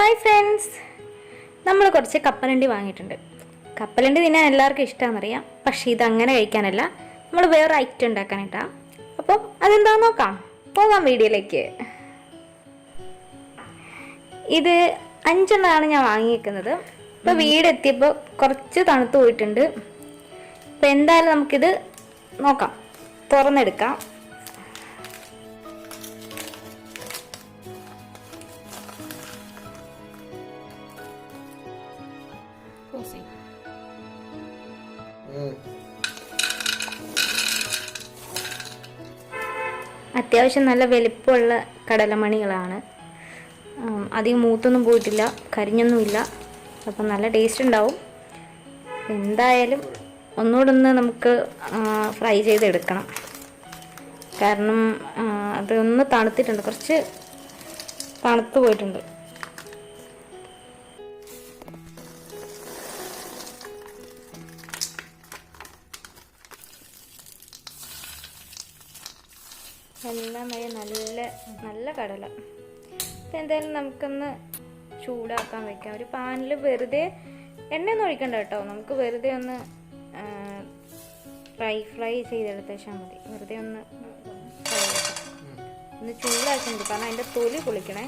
Hi friends, നമ്മൾ കുറച്ച് കപ്പലണ്ടി വാങ്ങിയിട്ടുണ്ട്. കപ്പലണ്ടി തിന്നാൻ എല്ലാവർക്കും ഇഷ്ടമാണെന്നറിയാം, പക്ഷേ ഇതങ്ങനെ കഴിക്കാനല്ല, നമ്മൾ വേറെ ഐറ്റം ഉണ്ടാക്കാനായിട്ടാണ്. അപ്പം അതെന്താണെന്ന് നോക്കാം, പോകാം വീഡിയോയിലേക്ക്. ഇത് 5 ഞാൻ വാങ്ങിയിരിക്കുന്നത്. ഇപ്പോൾ വീടെത്തിയപ്പോൾ കുറച്ച് തണുത്ത് പോയിട്ടുണ്ട്. അപ്പോൾ എന്തായാലും നമുക്കിത് നോക്കാം, തുറന്നെടുക്കാം. അത്യാവശ്യം നല്ല വലിപ്പമുള്ള കടലമണികളാണ്. അധികം മൂത്തൊന്നും പോയിട്ടില്ല, കരിഞ്ഞൊന്നുമില്ല. അപ്പം നല്ല ടേസ്റ്റ് ഉണ്ടാവും. എന്തായാലും ഒന്നുകൂടെ നമുക്ക് ഫ്രൈ ചെയ്തെടുക്കണം. കാരണം അതൊന്ന് തണുത്തിട്ടുണ്ട്, കുറച്ച് തണുത്ത് പോയിട്ടുണ്ട്. എല്ലാം നല്ല കടല. അപ്പം എന്തായാലും നമുക്കൊന്ന് ചൂടാക്കാൻ വെക്കാം. ഒരു പാനിൽ വെറുതെ എണ്ണയൊന്നും ഒഴിക്കണ്ട കേട്ടോ, നമുക്ക് വെറുതെ ഒന്ന് ഫ്രൈ ചെയ്തെടുത്ത് വെച്ചാൽ മതി. വെറുതെ ഒന്ന് ചൂടാക്കാൻ മതി. കാരണം അതിൻ്റെ തൊലി പൊളിക്കണേ.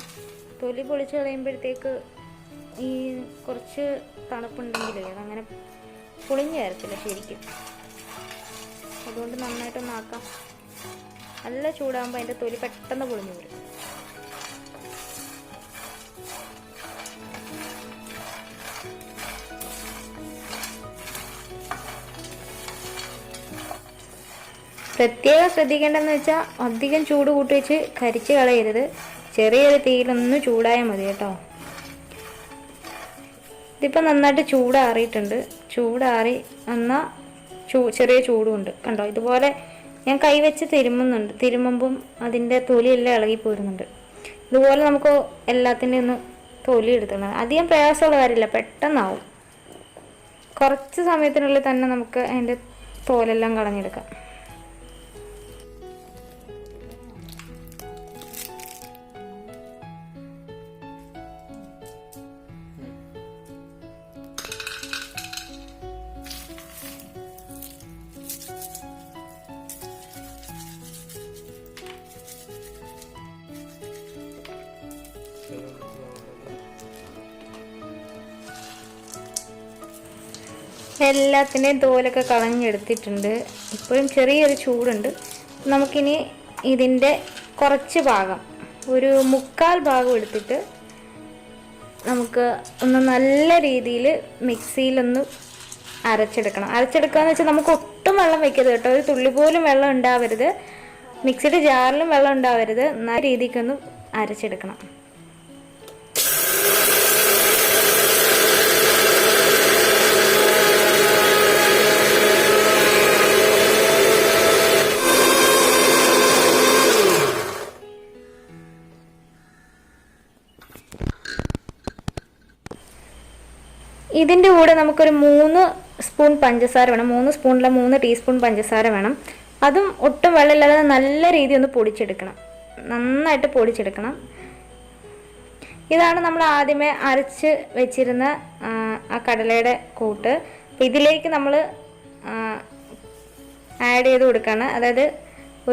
തൊലി പൊളിച്ച് കളയുമ്പോഴത്തേക്ക് ഈ കുറച്ച് തണുപ്പുണ്ടെങ്കിലേ അതങ്ങനെ പൊളിഞ്ഞു തരത്തില്ല ശരിക്കും. അതുകൊണ്ട് നന്നായിട്ടൊന്ന് ആക്കാം. നല്ല ചൂടാകുമ്പോൾ അതിൻ്റെ തൊലി പെട്ടെന്ന് പൊളിഞ്ഞു വരും. പ്രത്യേകം ശ്രദ്ധിക്കേണ്ടതെന്ന് വെച്ചാൽ അധികം ചൂട് കൂട്ടി വെച്ച് കരിച്ച് കളയരുത്. ചെറിയൊരു തീയിലൊന്ന് ചൂടായാൽ മതി കേട്ടോ. ഇതിപ്പോൾ നന്നായിട്ട് ചൂടാറിയിട്ടുണ്ട്. ചൂടാറി എന്നാൽ ചെറിയ ചൂടുമുണ്ട് കണ്ടോ. ഇതുപോലെ ഞാൻ കൈവച്ച് തിരുമ്പുമ്പം അതിൻ്റെ തൊലിയെല്ലാം ഇളകിപ്പോരുന്നുണ്ട്. ഇതുപോലെ നമുക്ക് എല്ലാത്തിൻ്റെയും ഒന്ന് തൊലി എടുക്കണം. അധികം പ്രയാസമുള്ള കാര്യമില്ല, പെട്ടെന്നാവും. കുറച്ച് സമയത്തിനുള്ളിൽ തന്നെ നമുക്ക് അതിൻ്റെ തോലെല്ലാം കളഞ്ഞെടുക്കാം. എല്ലാത്തിൻ്റെയും തോലൊക്കെ കളഞ്ഞെടുത്തിട്ടുണ്ട്. ഇപ്പോഴും ചെറിയൊരു ചൂടുണ്ട്. നമുക്കിനി ഇതിൻ്റെ കുറച്ച് ഭാഗം, ഒരു 1/4 ഭാഗം എടുത്തിട്ട് നമുക്ക് ഒന്ന് നല്ല രീതിയിൽ മിക്സിയിലൊന്ന് അരച്ചെടുക്കണം. അരച്ചെടുക്കുകയെന്ന് വെച്ചാൽ നമുക്ക് ഒട്ടും വെള്ളം വെക്കരുത് കേട്ടോ. ഒരു തുള്ളി പോലും വെള്ളം ഉണ്ടാവരുത്. മിക്സിയുടെ ജാറിലും വെള്ളം ഉണ്ടാവരുത്. നല്ല രീതിക്കൊന്ന് അരച്ചെടുക്കണം. ഇതിൻ്റെ കൂടെ നമുക്കൊരു 3 സ്പൂൺ പഞ്ചസാര വേണം. 3 സ്പൂണിലെ 3 ടീസ്പൂൺ പഞ്ചസാര വേണം. അതും ഒട്ടും വെള്ളമില്ലാതെ നല്ല രീതിയിൽ ഒന്ന് പൊടിച്ചെടുക്കണം. നന്നായിട്ട് പൊടിച്ചെടുക്കണം. ഇതാണ് നമ്മൾ ആദ്യമേ അരച്ച് വെച്ചിരുന്ന ആ കടലയുടെ കൂട്ട്. അപ്പം ഇതിലേക്ക് നമ്മൾ ആഡ് ചെയ്ത് കൊടുക്കുകയാണ്. അതായത്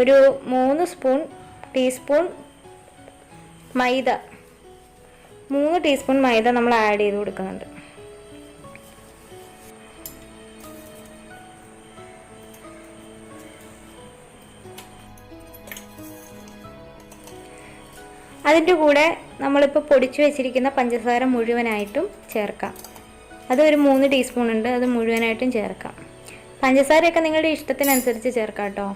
ഒരു 3 ടീസ്പൂൺ മൈദ, 3 ടീസ്പൂൺ മൈദ നമ്മൾ ആഡ് ചെയ്ത് കൊടുക്കുന്നുണ്ട്. അതിൻ്റെ കൂടെ നമ്മളിപ്പോൾ പൊടിച്ചു വെച്ചിരിക്കുന്ന പഞ്ചസാര മുഴുവനായിട്ടും ചേർക്കാം. അതൊരു 3 ടീസ്പൂൺ ഉണ്ട്, അത് മുഴുവനായിട്ടും ചേർക്കാം. പഞ്ചസാരയൊക്കെ നിങ്ങളുടെ ഇഷ്ടത്തിനനുസരിച്ച് ചേർക്കാം കേട്ടോ.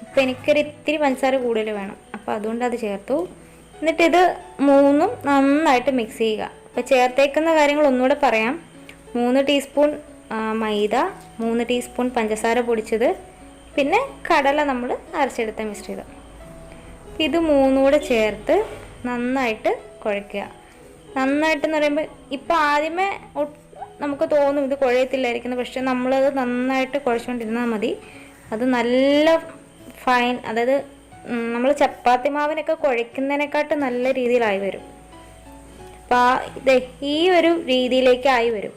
ഇപ്പോൾ എനിക്കൊരു ഇത്തിരി പഞ്ചസാര കൂടുതൽ വേണം, അപ്പോൾ അതുകൊണ്ട് അത് ചേർത്തു. എന്നിട്ട് ഇത് 3ഉം നന്നായിട്ട് മിക്സ് ചെയ്യുക. അപ്പോൾ ചേർത്തേക്കുന്ന കാര്യങ്ങൾ ഒന്നുകൂടെ പറയാം. 3 ടീസ്പൂൺ മൈദ, 3 ടീസ്പൂൺ പഞ്ചസാര പൊടിച്ചത്, പിന്നെ കടല നമ്മൾ അരച്ചെടുത്ത മിശ്രിതം. ഇത് 3ഉം കൂടെ ചേർത്ത് നന്നായിട്ട് കുഴയ്ക്കുക. നന്നായിട്ടെന്ന് പറയുമ്പോൾ ഇപ്പോൾ ആദ്യമേ നമുക്ക് തോന്നും ഇത് കുഴയത്തില്ലായിരിക്കുന്നത്, പക്ഷെ നമ്മളത് നന്നായിട്ട് കുഴച്ചുകൊണ്ടിരുന്നാൽ മതി. അത് നല്ല ഫൈൻ, അതായത് നമ്മൾ ചപ്പാത്തി മാവിനൊക്കെ കുഴയ്ക്കുന്നതിനെക്കാട്ടും നല്ല രീതിയിലായി വരും. ഇതേ ഈ ഒരു രീതിയിലേക്കായി വരും.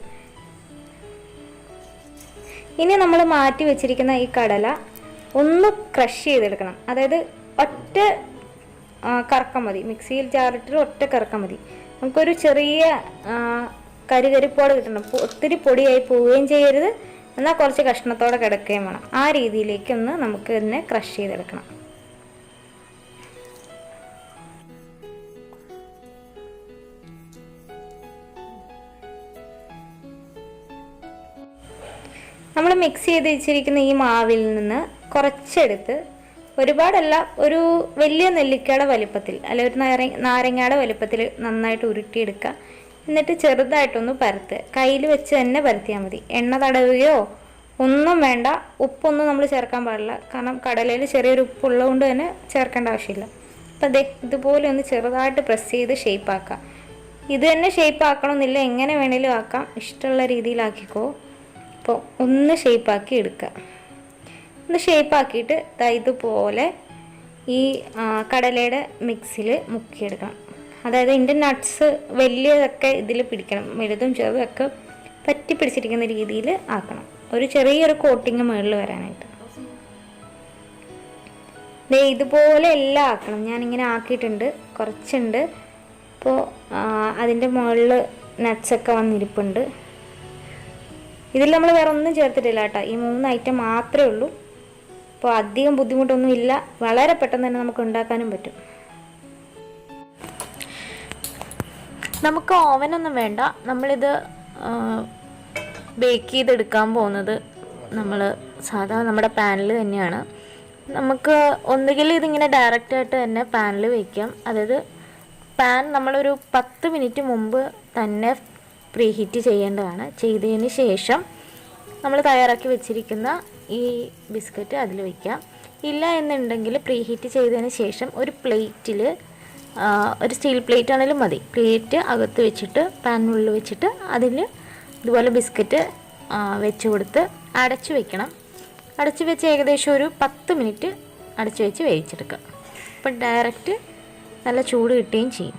ഇനി നമ്മൾ മാറ്റി വെച്ചിരിക്കുന്ന ഈ കടല ഒന്ന് ക്രഷ് ചെയ്തെടുക്കണം. അതായത് ഒറ്റ കറക്കം മതി, മിക്സിയിൽ ജാറിട്ട് ഒറ്റ കറക്കം മതി. നമുക്കൊരു ചെറിയ കരികരിപ്പോടെ കിട്ടണം. ഒത്തിരി പൊടിയായി പോവുകയും ചെയ്യരുത്, എന്നാൽ കുറച്ച് കഷ്ണത്തോടെ കിടക്കുകയും വേണം. ആ രീതിയിലേക്കൊന്ന് നമുക്ക് ഇതിനെ ക്രഷ് ചെയ്തെടുക്കണം. നമ്മൾ മിക്സ് ചെയ്ത് വെച്ചിരിക്കുന്ന ഈ മാവിൽ നിന്ന് കുറച്ചെടുത്ത്, ഒരുപാടല്ല, ഒരു വലിയ നെല്ലിക്കയുടെ വലിപ്പത്തിൽ അല്ലെ ഒരു നാരങ്ങയുടെ വലിപ്പത്തിൽ നന്നായിട്ട് ഉരുട്ടിയെടുക്കുക. എന്നിട്ട് ചെറുതായിട്ടൊന്ന് പരത്തുക. കയ്യിൽ വെച്ച് തന്നെ പരത്തിയാൽ മതി. എണ്ണ തടവുകയോ ഒന്നും വേണ്ട. ഉപ്പൊന്നും നമ്മൾ ചേർക്കാൻ പാടില്ല, കാരണം കടലയിൽ ചെറിയൊരു ഉപ്പുള്ളതുകൊണ്ട് തന്നെ ചേർക്കേണ്ട ആവശ്യമില്ല. അപ്പം അതെ ഇതുപോലെ ഒന്ന് ചെറുതായിട്ട് പ്രസ് ചെയ്ത് ഷേപ്പാക്കുക. ഇത് തന്നെ ഷേപ്പ് ആക്കണമെന്നില്ല, എങ്ങനെ വേണേലും ആക്കാം, ഇഷ്ടമുള്ള രീതിയിലാക്കിക്കോ. അപ്പോൾ ഒന്ന് ഷേപ്പാക്കി എടുക്കുക. ഒന്ന് ഷേപ്പാക്കിയിട്ട് ഇതുപോലെ ഈ കടലയുടെ മിക്സിൽ മുക്കിയെടുക്കണം. അതായത് ഇതിൻ്റെ നട്ട്സ് വലിയതൊക്കെ ഇതിൽ പിടിക്കണം, വലുതും ചെറുതൊക്കെ പറ്റി പിടിച്ചിരിക്കുന്ന രീതിയിൽ ആക്കണം. ഒരു ചെറിയൊരു കോട്ടിങ് മുകളിൽ വരാനായിട്ട് ഇതുപോലെ എല്ലാം ആക്കണം. ഞാനിങ്ങനെ ആക്കിയിട്ടുണ്ട്, കുറച്ചുണ്ട്. അപ്പോൾ അതിൻ്റെ മുകളിൽ നട്ട്സൊക്കെ വന്നിരിപ്പുണ്ട്. ഇതിൽ നമ്മൾ വേറെ ഒന്നും ചേർത്തിട്ടില്ല കേട്ടോ, ഈ 3 ഐറ്റം മാത്രമേ ഉള്ളൂ. അപ്പോൾ അധികം ബുദ്ധിമുട്ടൊന്നുമില്ല, വളരെ പെട്ടെന്ന് തന്നെ നമുക്ക് ഉണ്ടാക്കാനും പറ്റും. നമുക്ക് ഓവനൊന്നും വേണ്ട. നമ്മളിത് ബേക്ക് ചെയ്തെടുക്കാൻ പോകുന്നത് നമ്മൾ സാധാ നമ്മുടെ പാനിൽ തന്നെയാണ്. നമുക്ക് ഒന്നുകിൽ ഇതിങ്ങനെ ഡയറക്റ്റായിട്ട് തന്നെ പാനിൽ വയ്ക്കാം. അതായത് പാൻ നമ്മളൊരു 10 മിനിറ്റ് മുമ്പ് തന്നെ പ്രീഹീറ്റ് ചെയ്യേണ്ടതാണ്. ചെയ്തതിന് ശേഷം നമ്മൾ തയ്യാറാക്കി വെച്ചിരിക്കുന്ന ഈ ബിസ്ക്കറ്റ് അതിൽ വയ്ക്കാം. ഇല്ല എന്നുണ്ടെങ്കിൽ പ്രീഹീറ്റ് ചെയ്തതിന് ശേഷം ഒരു പ്ലേറ്റിൽ, ഒരു സ്റ്റീൽ പ്ലേറ്റ് ആണെങ്കിലും മതി, പ്ലേറ്റ് അകത്ത് വെച്ചിട്ട് പാനിനുള്ളിൽ വെച്ചിട്ട് അതിൽ ഇതുപോലെ ബിസ്ക്കറ്റ് വെച്ച് കൊടുത്ത് അടച്ചു വെക്കണം. അടച്ചു വെച്ച് ഏകദേശം ഒരു 10 മിനിറ്റ് അടച്ചു വെച്ച് വേവിച്ചെടുക്കാം. അപ്പം ഡയറക്റ്റ് നല്ല ചൂട് കിട്ടുകയും ചെയ്യും.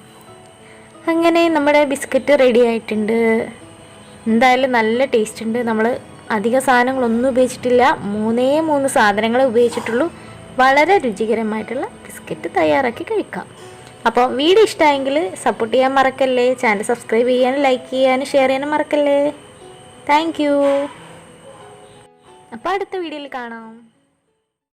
അങ്ങനെ നമ്മുടെ ബിസ്ക്കറ്റ് റെഡി ആയിട്ടുണ്ട്. എന്തായാലും നല്ല ടേസ്റ്റ് ഉണ്ട്. നമ്മൾ അധിക സാധനങ്ങളൊന്നും ഉപയോഗിച്ചിട്ടില്ല, 3 സാധനങ്ങളെ ഉപയോഗിച്ചിട്ടുള്ളൂ. വളരെ രുചികരമായിട്ടുള്ള ബിസ്ക്കറ്റ് തയ്യാറാക്കി കഴിക്കാം. അപ്പോൾ വീഡിയോ ഇഷ്ടമായെങ്കിൽ സപ്പോർട്ട് ചെയ്യാൻ മറക്കല്ലേ. ചാനൽ സബ്സ്ക്രൈബ് ചെയ്യാനും ലൈക്ക് ചെയ്യാനും ഷെയർ ചെയ്യാനും മറക്കല്ലേ. Thank you. അപ്പോൾ അടുത്ത വീഡിയോയിൽ കാണാം.